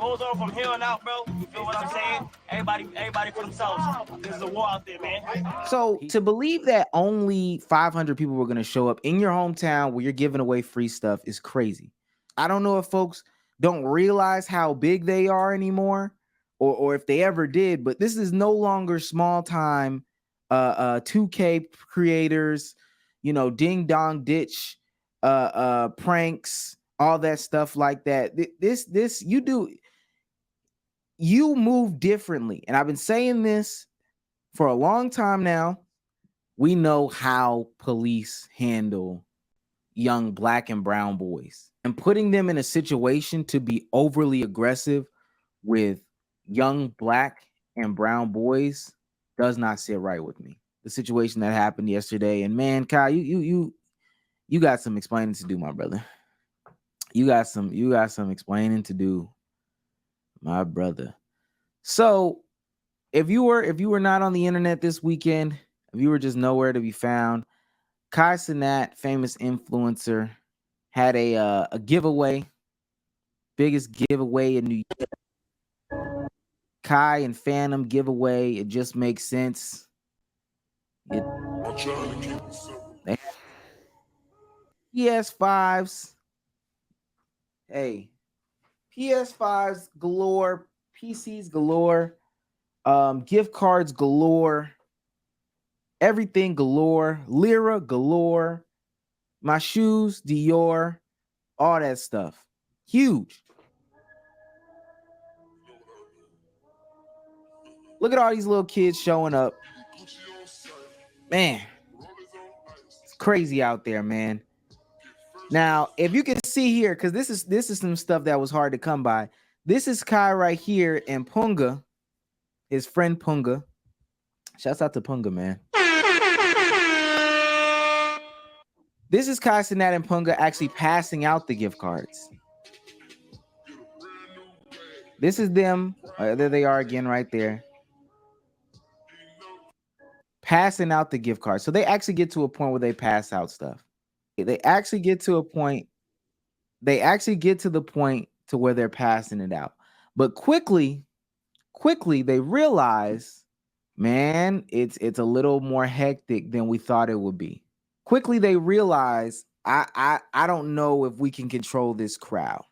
goes on from here on out, bro. You feel what I'm saying? Everybody for themselves. This is a war out there, man. So to believe that only 500 people were going to show up in your hometown where you're giving away free stuff is crazy. I don't know if folks don't realize how big they are anymore, or if they ever did, but this is no longer small time 2K creators, ding dong ditch pranks, all that stuff like that. This you move differently. And I've been saying this for a long time now. We know how police handle young black and brown boys, and putting them in a situation to be overly aggressive with young black and brown boys does not sit right with me. The situation that happened yesterday, and man, Kyle, you got some explaining to do, my brother. You got some explaining to do, my brother. So if you were not on the internet this weekend, if you were just nowhere to be found, Cenat, famous influencer, had a giveaway, biggest giveaway in New York. Kai and Phantom giveaway. It just makes sense. They have PS5s. Hey, PS5s galore, PCs galore, gift cards galore, everything galore, Lira galore, my shoes, Dior, all that stuff. Huge. Look at all these little kids showing up. Man, it's crazy out there, man. Now, if you can see here, because this is some stuff that was hard to come by. This is Kai right here and Punga, his friend Punga. Shouts out to Punga, man. This is Kai Cenat and Punga actually passing out the gift cards. This is them. There they are again right there. Passing out the gift cards. So they actually get to a point where they pass out stuff. They actually get to a point. They actually get to the point to where they're passing it out. But quickly they realize, man, it's a little more hectic than we thought it would be. Quickly they realize, I don't know if we can control this crowd.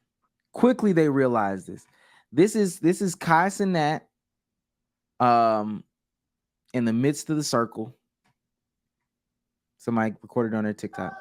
Quickly they realize this. This is Kai Cenat in the midst of the circle. Somebody recorded on their TikTok.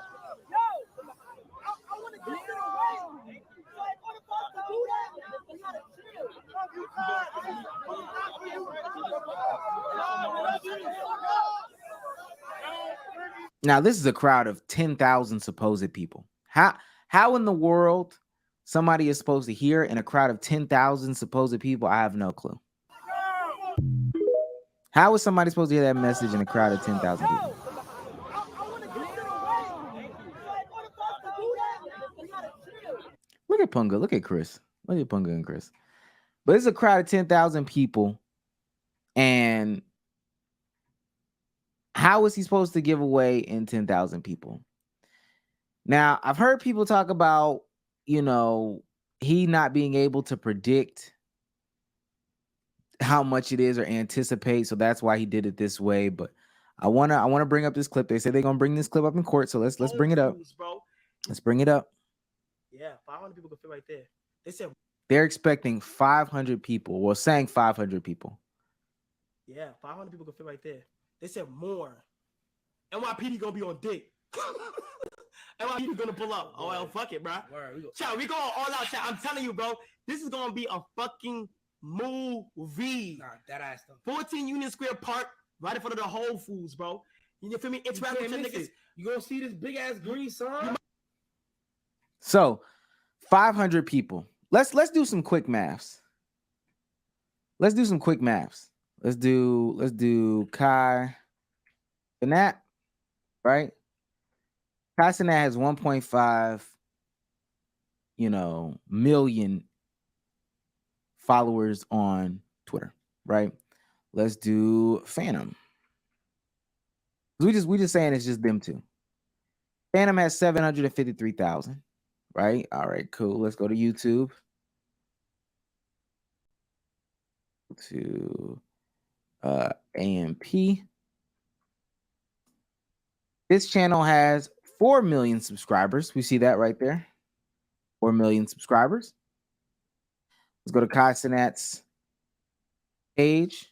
Now, this is a crowd of 10,000 supposed people. How in the world somebody is supposed to hear in a crowd of 10,000 supposed people? I have no clue. How is somebody supposed to hear that message in a crowd of 10,000 people? Look at Punga. Look at Chris. Look at Punga and Chris. But it's a crowd of 10,000 people. And how is he supposed to give away in 10,000 people? Now, I've heard people talk about, he not being able to predict how much it is or anticipate. So that's why he did it this way. But I wanna bring up this clip. They said they're gonna bring this clip up in court. So let's bring it up. Let's bring it up. Yeah, 500 people could fit right there. They said they're expecting 500 people. Well, saying 500 people. Yeah, 500 people could fit right there. They said more. NYPD gonna be on dick. NYPD gonna pull up. Oh, well, fuck it, bro. Chat, we going all out, chat. I'm telling you, bro. This is gonna be a fucking movie. Nah, that ass stuff. 14 Union Square Park, right in front of the Whole Foods, bro. You feel me? It's right with your niggas. You gonna see this big ass green sun? So, 500 people. Let's do some quick maths. Let's do some quick maths. Let's do Kai Cenat, right? Kai Cenat has 1.5, million followers on Twitter, right? Let's do Phantom. We just saying it's just them two. Phantom has 753,000, right? All right, cool. Let's go to YouTube. to AMP. This channel has 4 million subscribers. We see that right there. 4 million subscribers. Let's go to Cenat's page.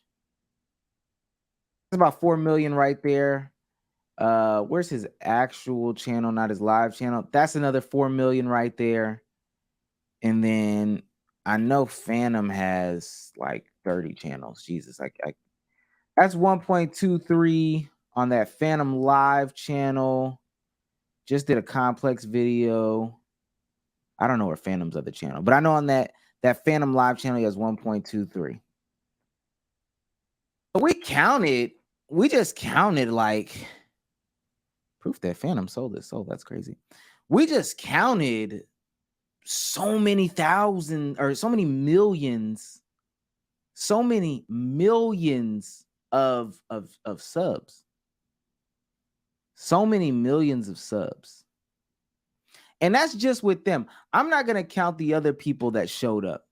It's about 4 million right there. Where's his actual channel, not his live channel? That's another 4 million right there. And then I know Phantom has like 30 channels. Jesus, that's 1.23 on that Phantom live channel. Just did a complex video. I don't know where Phantom's other channel, but I know on that Phantom live channel he has 1.23. But we just counted like proof that Phantom sold this. So that's crazy. We just counted so many thousand or so many millions of subs. So many millions of subs. And that's just with them. I'm not going to count the other people that showed up.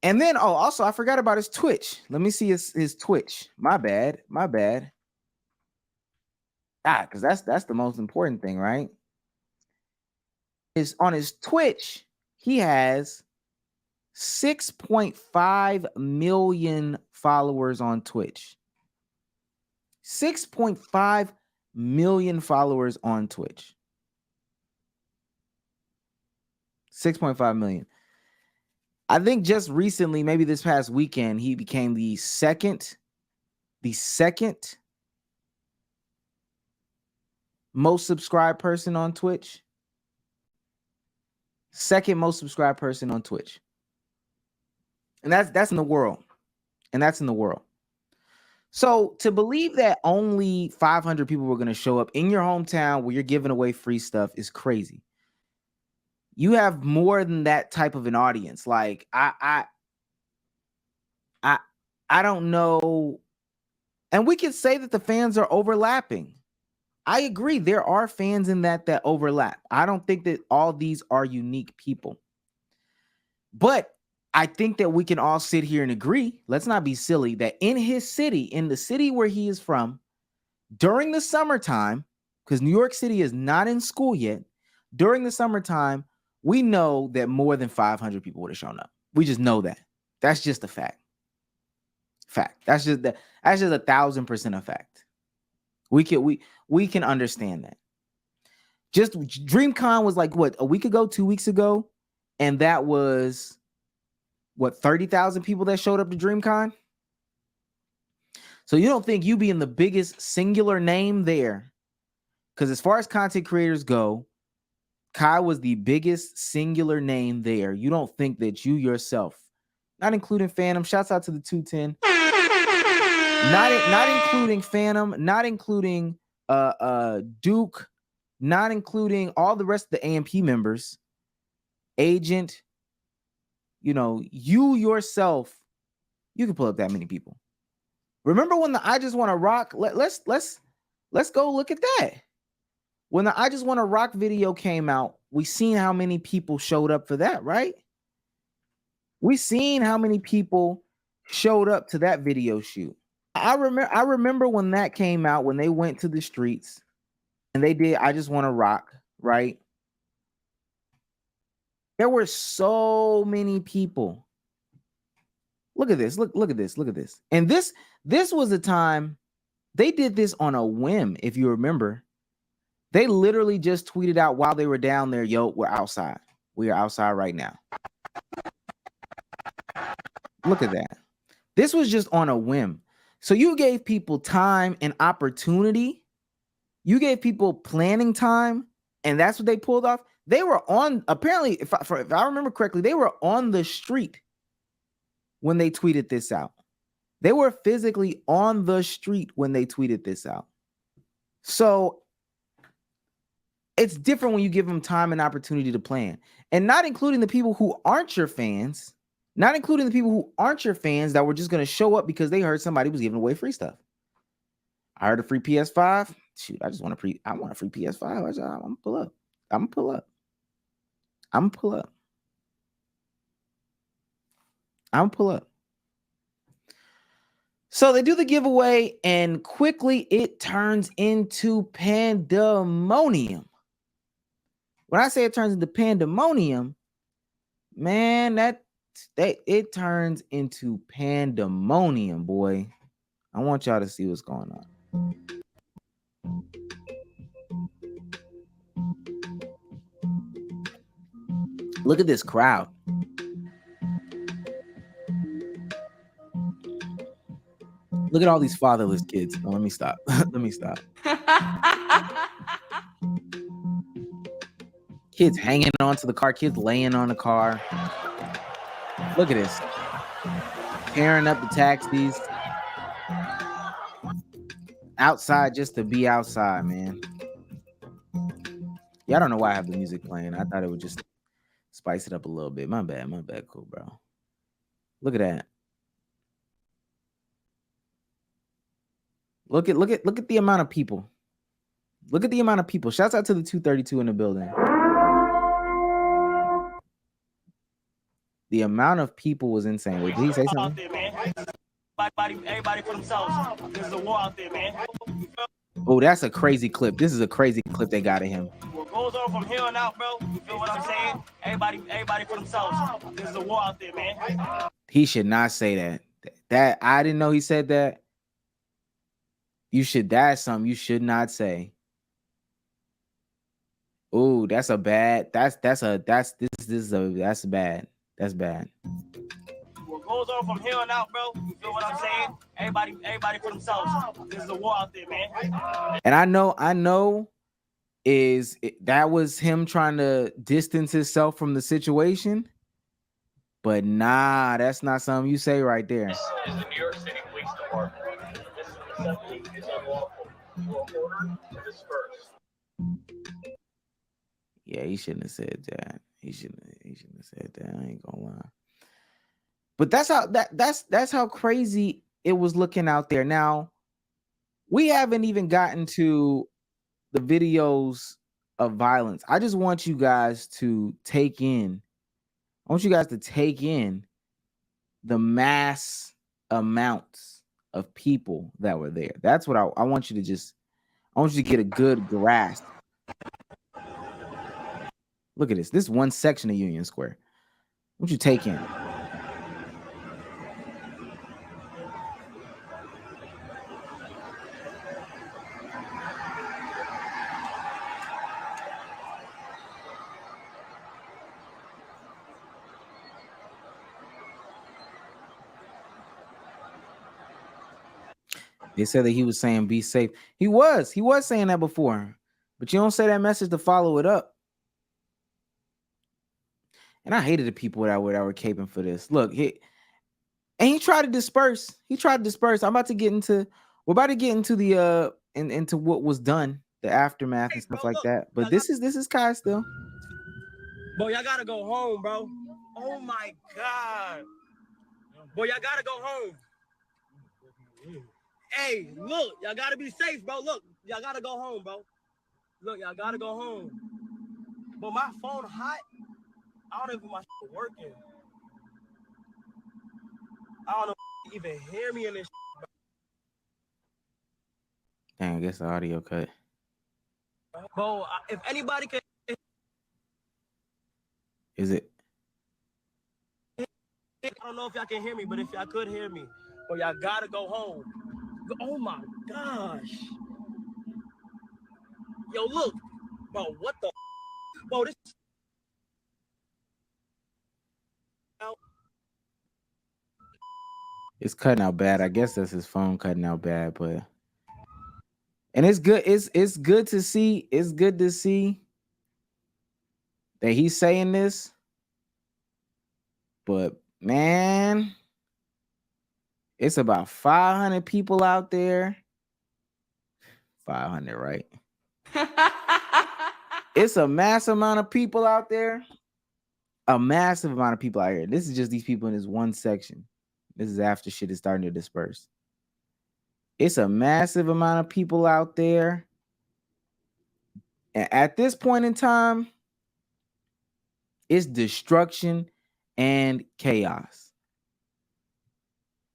And then, also, I forgot about his Twitch. Let me see his Twitch. My bad. Because that's the most important thing, right? On his Twitch, he has 6.5 million followers on Twitch. 6.5 million followers on Twitch. 6.5 million. I think just recently, maybe this past weekend, he became the second most subscribed person on Twitch. Second most subscribed person on Twitch. And that's in the world. So to believe that only 500 people were going to show up in your hometown where you're giving away free stuff is crazy. You have more than that type of an audience. Like I don't know. And we could say that the fans are overlapping. I agree. There are fans in that overlap. I don't think that all these are unique people. But I think that we can all sit here and agree, let's not be silly, that in his city, in the city where he is from, during the summertime, because New York City is not in school yet, during the summertime, we know that more than 500 people would have shown up. We just know that. That's just a fact. That's just 1,000% a fact. We can understand that. Just DreamCon was like what, a week ago, 2 weeks ago, and that was what, 30,000 people that showed up to DreamCon. So you don't think you being the biggest singular name there, because as far as content creators go, Kai was the biggest singular name there. You don't think that you yourself, not including Phantom, shouts out to the 210, not including Phantom, not including Duke, not including all the rest of the AMP members, Agent, you yourself, you can pull up that many people. Remember when the I Just Want to Rock? Let's go look at that. When the I Just Want to Rock video came out, we seen how many people showed up for that, right? We seen how many people showed up to that video shoot. I remember when that came out, when they went to the streets and they did I Just Want to Rock, right? There were so many people. Look at this. Look at this. And this was a time they did this on a whim, if you remember. They literally just tweeted out while they were down there, yo, we're outside. We are outside right now. Look at that. This was just on a whim. So you gave people time and opportunity. You gave people planning time, and that's what they pulled off. They were on, apparently, if I remember correctly, they were on the street when they tweeted this out. They were physically on the street when they tweeted this out. So it's different when you give them time and opportunity to plan, and not including the people who aren't your fans, that were just going to show up because they heard somebody was giving away free stuff. I heard a free PS5. Shoot, I want a free PS5. I'm gonna pull up. I'm gonna pull up. So they do the giveaway, and quickly it turns into pandemonium. When I say it turns into pandemonium, man, it turns into pandemonium, boy. I want y'all to see what's going on. Look at this crowd. Look at all these fatherless kids. Oh, let me stop. Let me stop. Kids hanging onto the car, kids laying on the car. Look at this. Tearing up the taxis. Outside just to be outside, man. Yeah, I don't know why I have the music playing. I thought it would just spice it up a little bit. My bad, cool, bro. Look at that. Look at the amount of people. Look at the amount of people. Shouts out to the 232 in the building. The amount of people was insane. Wait, did he say something? Everybody for themselves. There's a war out there, man. Oh, that's a crazy clip. This is a crazy clip they got of him. What goes on from here on out, bro? You feel what I'm saying? Everybody for themselves. There's a war out there, man. He should not say that. That I didn't know he said that. That's something you should not say. Oh, that's bad. That's bad. That's bad. What goes on from here on out, bro? You feel what I'm saying? Everybody for themselves. There's a war out there, man. And I know that was him trying to distance himself from the situation. But nah, that's not something you say right there. This is the New York City Police Department. This assembly is unlawful. You are ordered to disperse. Yeah, he shouldn't have said that. He shouldn't have said that. I ain't gonna lie. But that's how crazy it was looking out there. Now, we haven't even gotten to the videos of violence. I just want you guys to take in. I want you guys to take in the mass amounts of people that were there. That's what I want you to get a good grasp. Look at this. This is one section of Union Square. What you take in? They said that he was saying be safe. He was saying that before, but you don't say that message to follow it up. And I hated the people that were caping for this. Look, he tried to disperse. We're about to get into the into what was done, the aftermath and stuff like that. But this is Kai still. Bro, y'all gotta go home, bro. Oh my God. Boy, y'all gotta go home. Hey, look, y'all gotta be safe, bro. Look, y'all gotta go home, bro. Look, y'all gotta go home. But my phone hot. I don't know if my shit working. I don't know if you even hear me in this shit, Dang, I guess the audio cut. bro. If anybody can. Is it? I don't know if y'all can hear me, but if y'all could hear me, but y'all gotta go home. Oh my gosh. Yo, look. Bro, what the? Bro, this. It's cutting out bad. I guess that's his phone cutting out bad, but and it's good. It's good to see. It's good to see that he's saying this. But man, it's about 500 people out there. 500, right? It's a massive amount of people out there. A massive amount of people out here. This is just these people in this one section. This is after shit is starting to disperse. It's a massive amount of people out there. And at this point in time, it's destruction and chaos.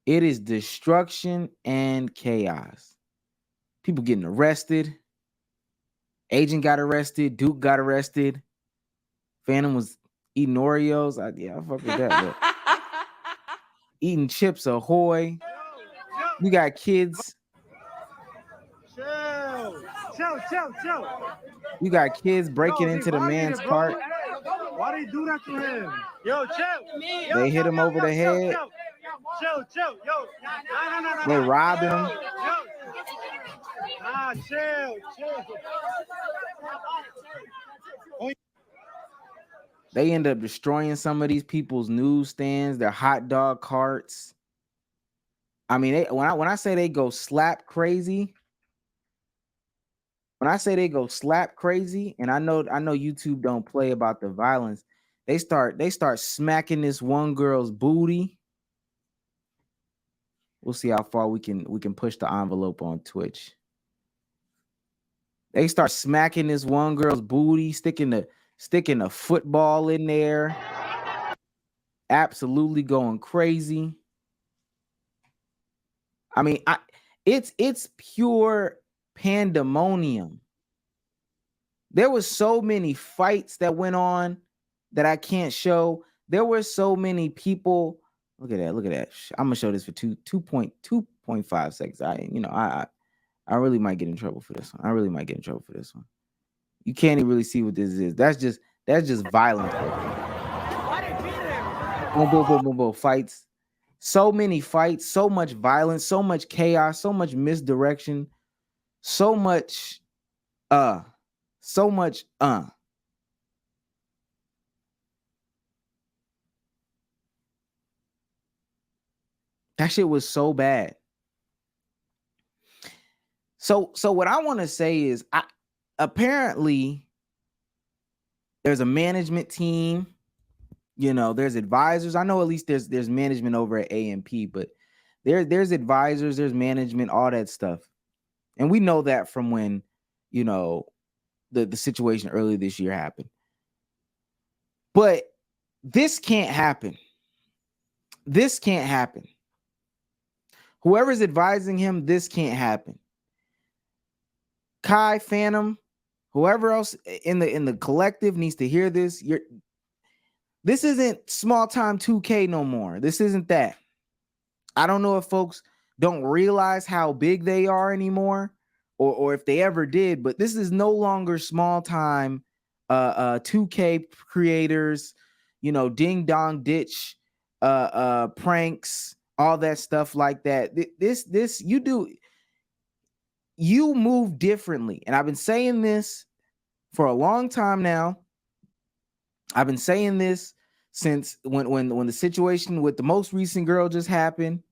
It is destruction and chaos. People getting arrested. Agent got arrested. Duke got arrested. Phantom was eating Oreos. I fuck with that. But eating Chips Ahoy. You got kids. Chill. You got kids breaking into the man's cart. Why they do that to him? Yo, chill. They hit him over the head. Chill. Yo. No. They robbing him. Nah, chill. They end up destroying some of these people's newsstands, their hot dog carts. I mean, when I say they go slap crazy, and I know YouTube don't play about the violence. They start smacking this one girl's booty. We'll see how far we can push the envelope on Twitch. They start smacking this one girl's booty, sticking a football in there. Absolutely going crazy. I mean, it's pure pandemonium. There was so many fights that went on that I can't show. There were so many people. Look at that. I'm gonna show this for 2.5 seconds. I really might get in trouble for this one. You can't even really see what this is. That's just violence. Boom. Fights. So many fights, so much violence, so much chaos, so much misdirection, so much. That shit was so bad. So what I want to say is, apparently there's a management team. There's advisors. I know at least there's management over at AMP, but there's advisors, there's management, all that stuff. And we know that from when, the situation earlier this year happened. But this can't happen. Whoever's advising him, this can't happen. Kai, Phantom, whoever else in the collective needs to hear this. This isn't small time 2K no more. This isn't that. I don't know if folks don't realize how big they are anymore, or if they ever did, but this is no longer small time 2K creators, ding dong ditch pranks, all that stuff like that. You move differently. And I've been saying this for a long time now. I've been saying this since when the situation with the most recent girl just happened,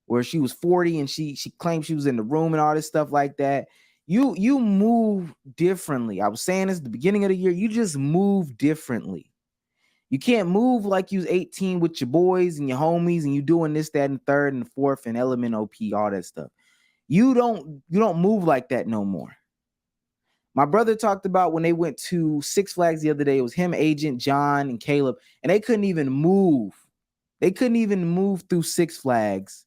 where she was 40 and she claimed she was in the room and all this stuff like that. You move differently. I was saying this at the beginning of the year. You just move differently. You can't move like you was 18 with your boys and your homies and you doing this, that, and third and fourth and element OP, all that stuff. You don't move like that no more. My brother talked about when they went to Six Flags the other day. It was him, Agent, John, and Caleb, and they couldn't even move. They couldn't even move through Six Flags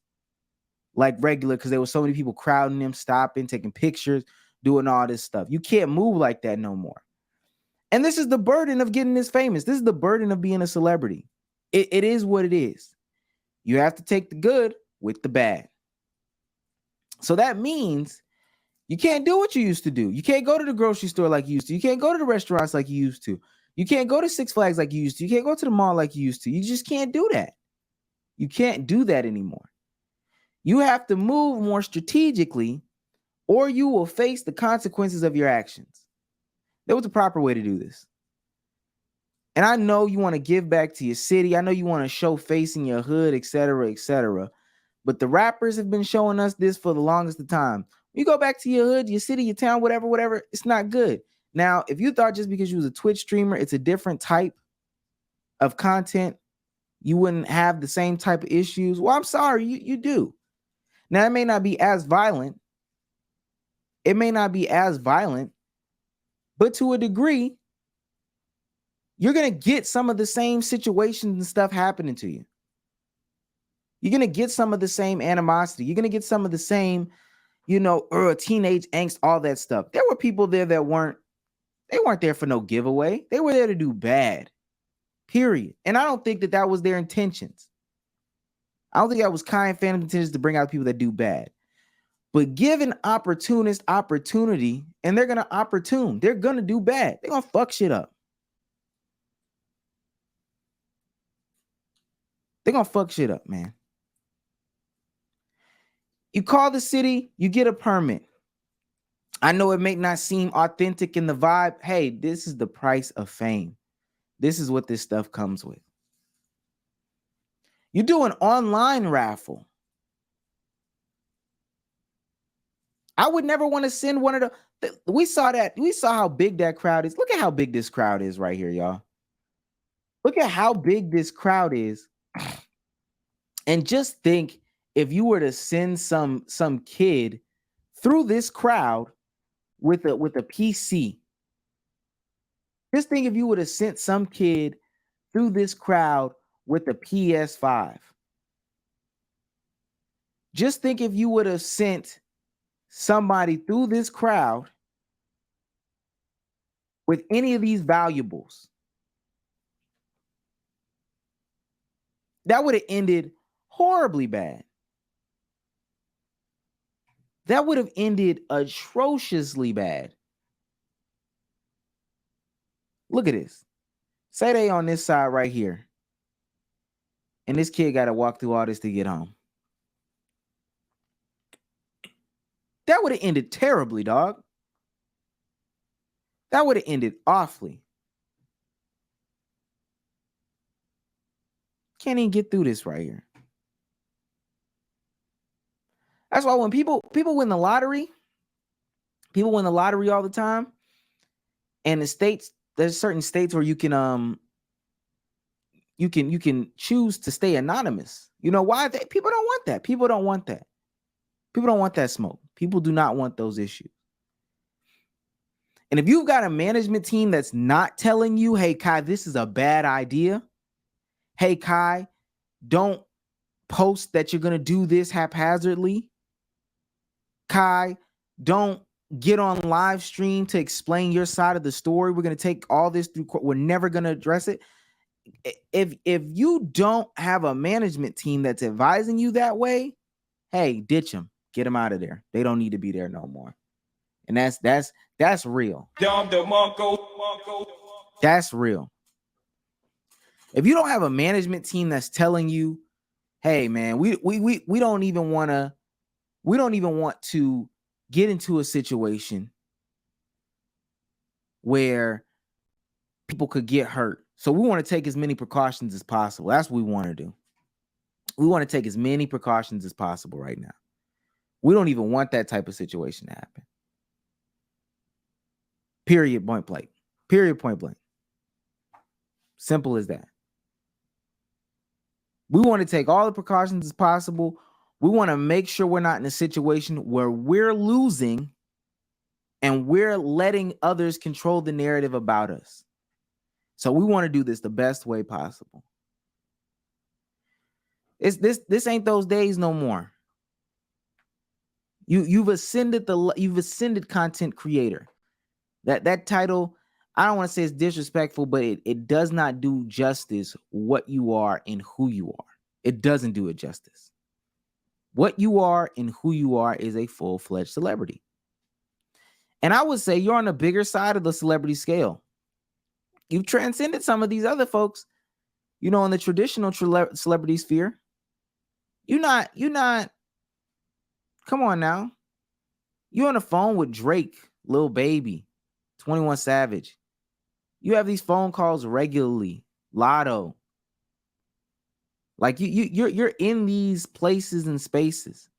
like regular because there were so many people crowding them, stopping, taking pictures, doing all this stuff. You can't move like that no more. And this is the burden of getting this famous. This is the burden of being a celebrity. It is what it is. You have to take the good with the bad. So that means you can't do what you used to do. You can't go to the grocery store like you used to. You can't go to the restaurants like you used to. You can't go to Six Flags like you used to. You can't go to the mall like you used to. You just can't do that. You can't do that anymore. You have to move more strategically, or you will face the consequences of your actions. There was a proper way to do this. And I know you want to give back to your city. I know you want to show face in your hood, et cetera, et cetera. But the rappers have been showing us this for the longest of time. You go back to your hood, your city, your town, whatever, it's not good. Now, if you thought just because you was a Twitch streamer, it's a different type of content, you wouldn't have the same type of issues. Well, I'm sorry, you do. Now, it may not be as violent. But to a degree, you're going to get some of the same situations and stuff happening to you. You're going to get some of the same animosity. You're going to get some of the same, teenage angst, all that stuff. There were people there that weren't there for no giveaway. They were there to do bad, period. And I don't think that was their intentions. I don't think that was kind Phantom intentions to bring out people that do bad. But give an opportunist opportunity, and they're going to opportune. They're going to do bad. They're going to fuck shit up. They're going to fuck shit up, man. You call the city, you get a permit. I know it may not seem authentic in the vibe. Hey, this is the price of fame. This is what this stuff comes with. You do an online raffle. I would never want to send one of the. We saw how big that crowd is. Look at how big this crowd is right here, y'all. Look at how big this crowd is. And just think if you were to send some kid through this crowd with a PC. Just think if you would have sent some kid through this crowd with a PS5. Just think if you would have sent somebody through this crowd with any of these valuables. That would have ended horribly bad. That would have ended atrociously bad. Look at this. Say they on this side right here. And this kid got to walk through all this to get home. That would have ended terribly, dog. That would have ended awfully. Can't even get through this right here. That's why when people win the lottery, people win the lottery all the time. And the states, there's certain states where you can choose to stay anonymous. You know why? People don't want that. People don't want that. People don't want that smoke. People do not want those issues. And if you've got a management team that's not telling you, hey, Kai, this is a bad idea. Hey, Kai, don't post that you're going to do this haphazardly. Kai, don't get on live stream to explain your side of the story. We're going to take all this through court. We're never going to address it. If you don't have a management team that's advising you that way, hey, ditch them. Get them out of there. They don't need to be there no more. And that's real. That's real. If you don't have a management team that's telling you, hey man, we don't even want to get into a situation where people could get hurt. So we want to take as many precautions as possible. That's what we want to do. We want to take as many precautions as possible right now. We don't even want that type of situation to happen. Period, point blank. Period, point blank. Simple as that. We want to take all the precautions as possible. We want to make sure we're not in a situation where we're losing and we're letting others control the narrative about us. So we want to do this the best way possible. This ain't those days no more. You've ascended content creator. That title, I don't want to say it's disrespectful, but it does not do justice what you are and who you are. It doesn't do it justice. What you are and who you are is a full-fledged celebrity. And I would say you're on the bigger side of the celebrity scale. You've transcended some of these other folks, in the traditional celebrity sphere. You're not, come on now. You're on the phone with Drake, Lil Baby, 21 Savage. You have these phone calls regularly. Lotto. Like you're in these places and spaces.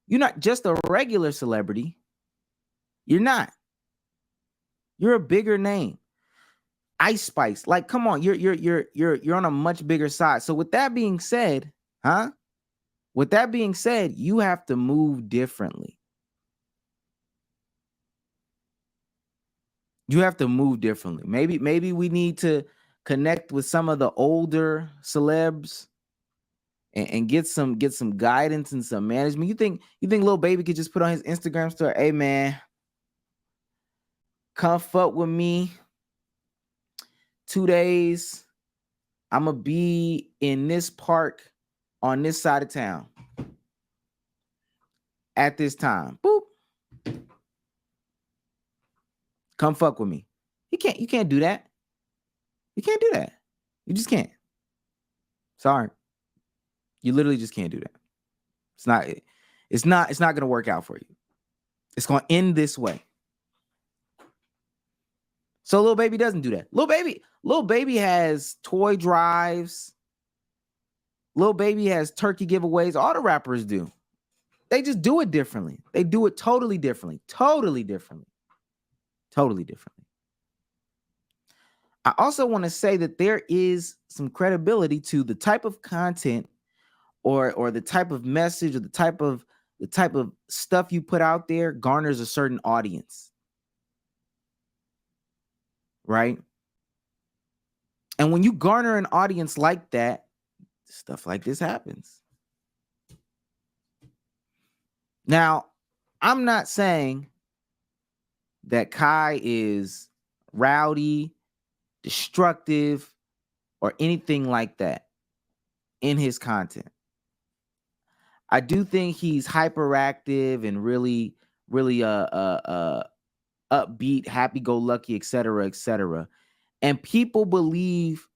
You're not just a regular celebrity. You're not. You're a bigger name. Ice Spice. Like, come on, you're on a much bigger side. So with that being said, you have to move differently. You have to move differently. Maybe we need to connect with some of the older celebs and get some guidance and some management. You think Lil Baby could just put on his Instagram story, hey man, come fuck with me 2 days. I'm gonna be in this park on this side of town at this time. Boop. Come fuck with me. You can't do that. You can't do that. You just can't. Sorry. You literally just can't do that. It's not gonna work out for you. It's gonna end this way. So Lil Baby doesn't do that. Lil Baby has toy drives. Lil Baby has turkey giveaways. All the rappers do. They just do it differently. They do it totally differently. Totally differently. Totally differently. I also want to say that there is some credibility to the type of content or the type of message or the type of stuff you put out there garners a certain audience. Right? And when you garner an audience like that, stuff like this happens. Now, I'm not saying that Kai is rowdy, destructive, or anything like that in his content. I do think he's hyperactive and really upbeat, happy-go-lucky, etc., etc. And people believe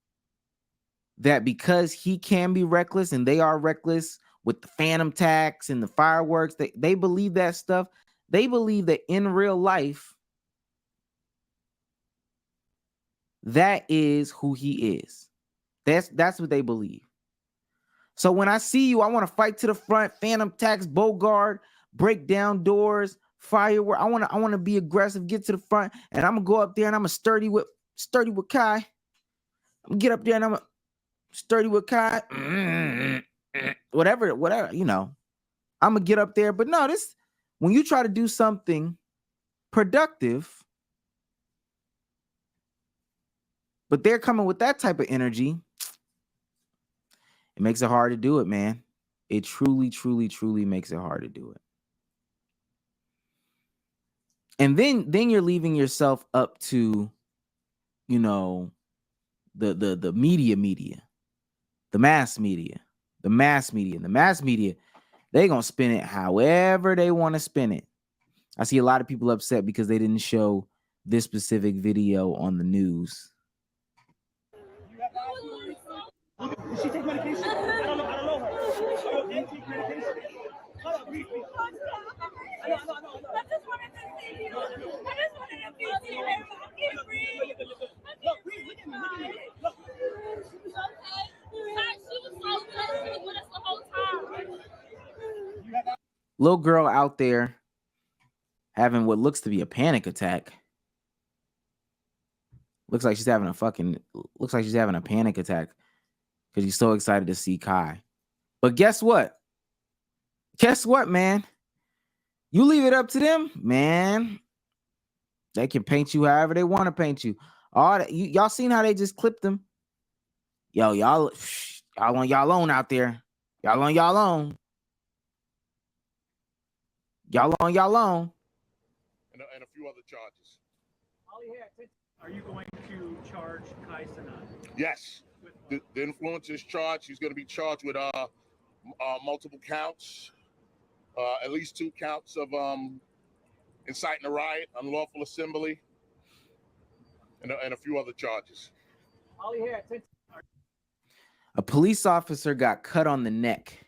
that because he can be reckless and they are reckless with the phantom tax and the fireworks, they believe that stuff. They believe that in real life, that is who he is. That's what they believe. So when I see you, I want to fight to the front, phantom tax, Bogart, break down doors, firework. I want to be aggressive, get to the front, and I'm gonna go up there and I'm gonna sturdy with Kai. I'm gonna get up there and I'm gonna sturdy with Kai. Whatever, you know. I'm gonna get up there. But no, when you try to do something productive, but they're coming with that type of energy, it makes it hard to do it, man. It truly, truly, truly makes it hard to do it. And then you're leaving yourself up to, you know, the media, the mass media. The mass media, they're gonna spin it however they want to spin it. I see a lot of people upset because they didn't show this specific video on the news. Did she take medication? I don't know her. Are you okay? Take medication? Hold up, briefly. I know. I just wanted to see you. I just wanted to be here. I can't breathe. Look, look at me. Look. Okay. She was so good. She was with us the whole time. Little girl out there having what looks to be a panic attack. Looks like she's having a panic attack because she's so excited to see Kai. But guess what? Man? You leave it up to them, man. They can paint you however they want to paint you. All that, y'all seen how they just clipped them? Yo, y'all on y'all own out there. Y'all on y'all own. Y'all on y'all own. And a few other charges. Are you going to charge Kai Cenat? Yes. The influencer is charged. He's going to be charged with multiple counts, at least 2 counts of inciting a riot, unlawful assembly, and a few other charges. A police officer got cut on the neck.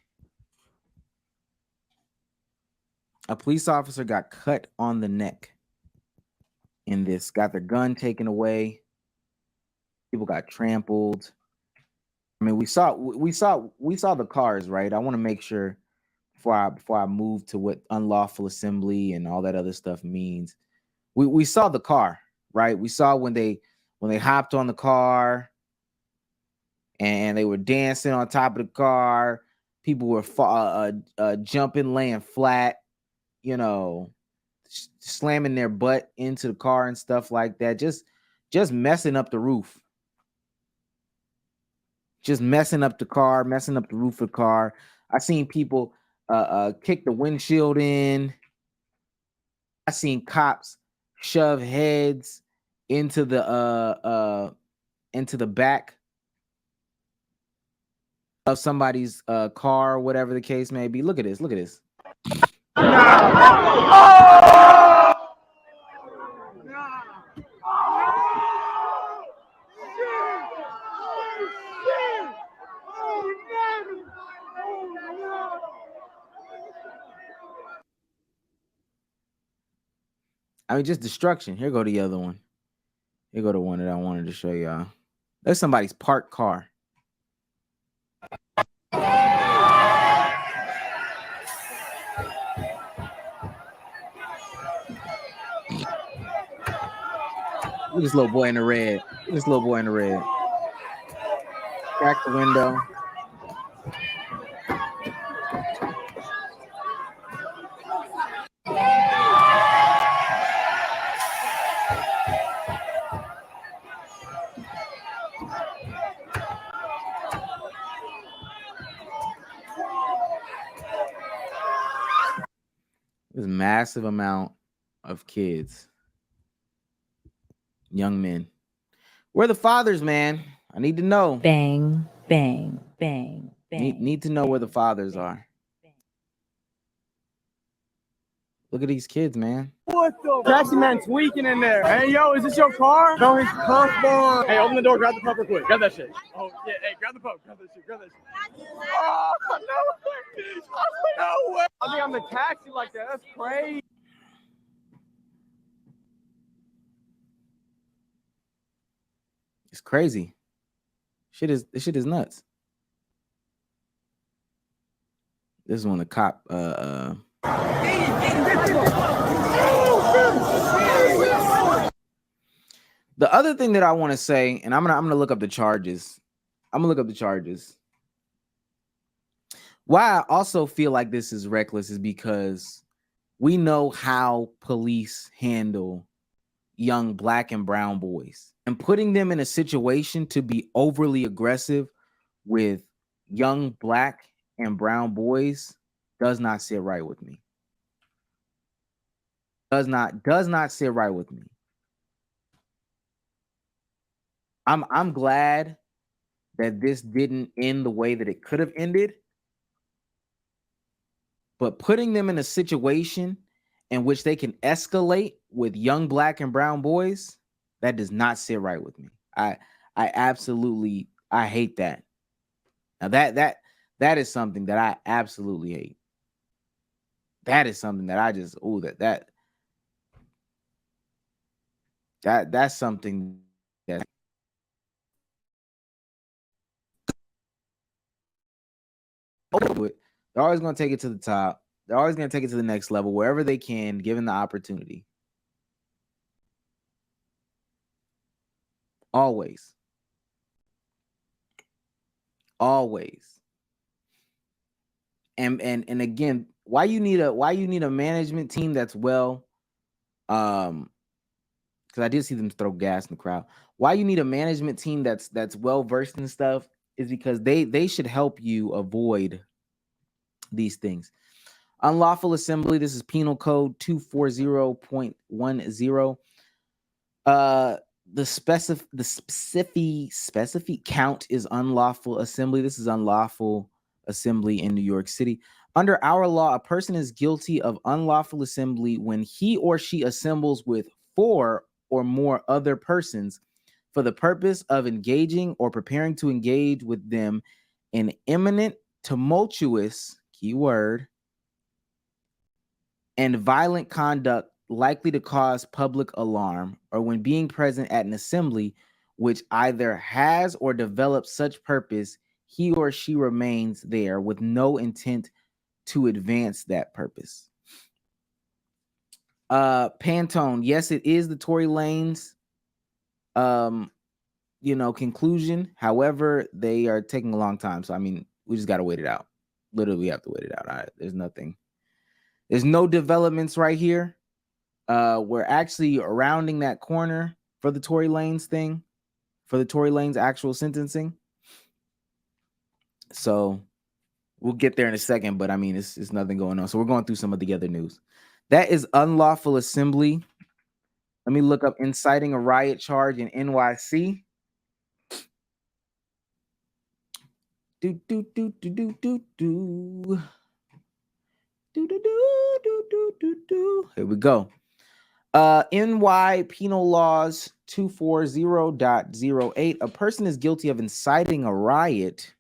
In this, got their gun taken away. People got trampled. I mean, we saw the cars, right? I want to make sure before I move to what unlawful assembly and all that other stuff means. We saw the car, right? We saw when they hopped on the car and they were dancing on top of the car. People were jumping, laying flat, you know, slamming their butt into the car and stuff like that. Just messing up the roof. just messing up the car, messing up the roof of the car. I seen people kick the windshield in. I seen cops shove heads into the back of somebody's car, whatever the case may be. Look at this. Look at this. I mean, just destruction. Here go the other one. Here go the one that I wanted to show y'all. There's somebody's parked car. Look at this little boy in the red. Look at this little boy in the red. Crack the window. There's a massive amount of kids, young men. Where are the fathers, man? I need to know. Bang, bang, bang, bang. Need to know where the fathers are. Look at these kids, man. What the? Taxi man tweaking in there. Hey, yo, is this your car? No, his pump bar. Hey, open the door. Grab the pump real quick. Grab that shit. Oh, yeah. Hey, grab the pump. Grab that shit. Grab that shit. Oh, no way. Oh, no way. I think I'm the taxi like that. That's crazy. It's crazy. This shit is nuts. This is when the cop the other thing that I want to say, and I'm gonna look up the charges. Why I also feel like this is reckless is because we know how police handle young black and brown boys, and putting them in a situation to be overly aggressive with young black and brown boys does not sit right with me. Does not sit right with me. I'm glad that this didn't end the way that it could have ended. But putting them in a situation in which they can escalate with young black and brown boys, that does not sit right with me. I absolutely hate that. Now that is something that I absolutely hate. That is something that I just that's something that they're always going to take it to the top. They're always going to take it to the next level wherever they can, given the opportunity. Always. And again, why you need a management team that's well, because I did see them throw gas in the crowd. Why you need a management team that's well versed in stuff is because they should help you avoid these things. Unlawful assembly. This is Penal Code 240.10. The specific count is unlawful assembly. This is unlawful assembly in New York City. Under our law, a person is guilty of unlawful assembly when he or she assembles with 4 or more other persons for the purpose of engaging or preparing to engage with them in imminent, tumultuous, keyword, and violent conduct likely to cause public alarm, or when being present at an assembly which either has or develops such purpose, he or she remains there with no intent to advance that purpose. Pantone, yes, it is the Tory Lanez conclusion. However, they are taking a long time. So I mean, we just gotta wait it out. Literally, we have to wait it out. There's no developments right here. We're actually rounding that corner for the Tory Lanez thing, for the Tory Lanez actual sentencing. So we'll get there in a second, but I mean, it's nothing going on. So we're going through some of the other news. That is unlawful assembly. Let me look up inciting a riot charge in NYC. Do do do do do do do. Do, do, do, do, do, do, do. Here we go. NY Penal Laws 240.08. A person is guilty of inciting a riot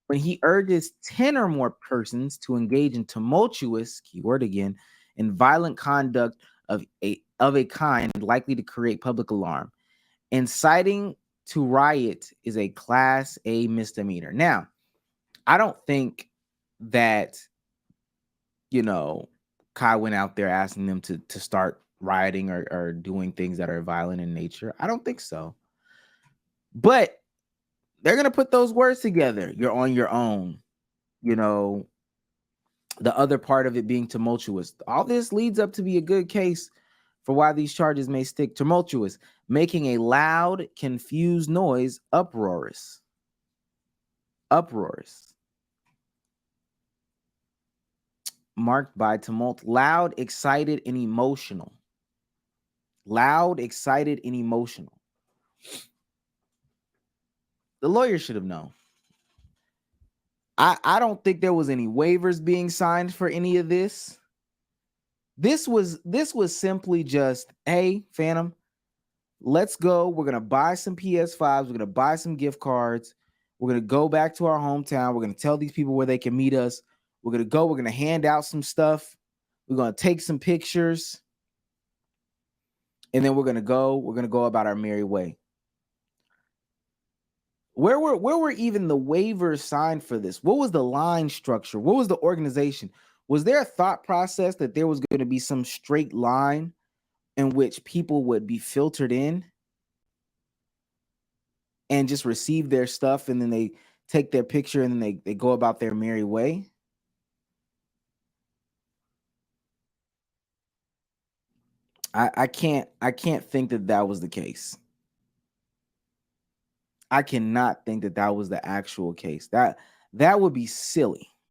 when he urges 10 or more persons to engage in tumultuous, keyword again, and violent conduct of a kind likely to create public alarm. Inciting to riot is a Class A misdemeanor. Now, I don't think that, Kai went out there asking them to start rioting or doing things that are violent in nature. I don't think so. But they're going to put those words together. You're on your own. The other part of it being tumultuous. All this leads up to be a good case for why these charges may stick. Tumultuous, making a loud, confused noise, uproarious. Marked by tumult, loud, excited, and emotional. The lawyer should have known. I don't think there was any waivers being signed for any of this. This was simply just, hey, Phantom, let's go. We're going to buy some PS5s. We're going to buy some gift cards. We're going to go back to our hometown. We're going to tell these people where they can meet us. We're going to go. We're going to hand out some stuff. We're going to take some pictures. And then we're going to go about our merry way. Where were even the waivers signed for this? What was the line structure? What was the organization? Was there a thought process that there was going to be some straight line in which people would be filtered in and just receive their stuff, and then they take their picture and then they go about their merry way? I can't think that was the case. I cannot think that was the actual case. That would be silly.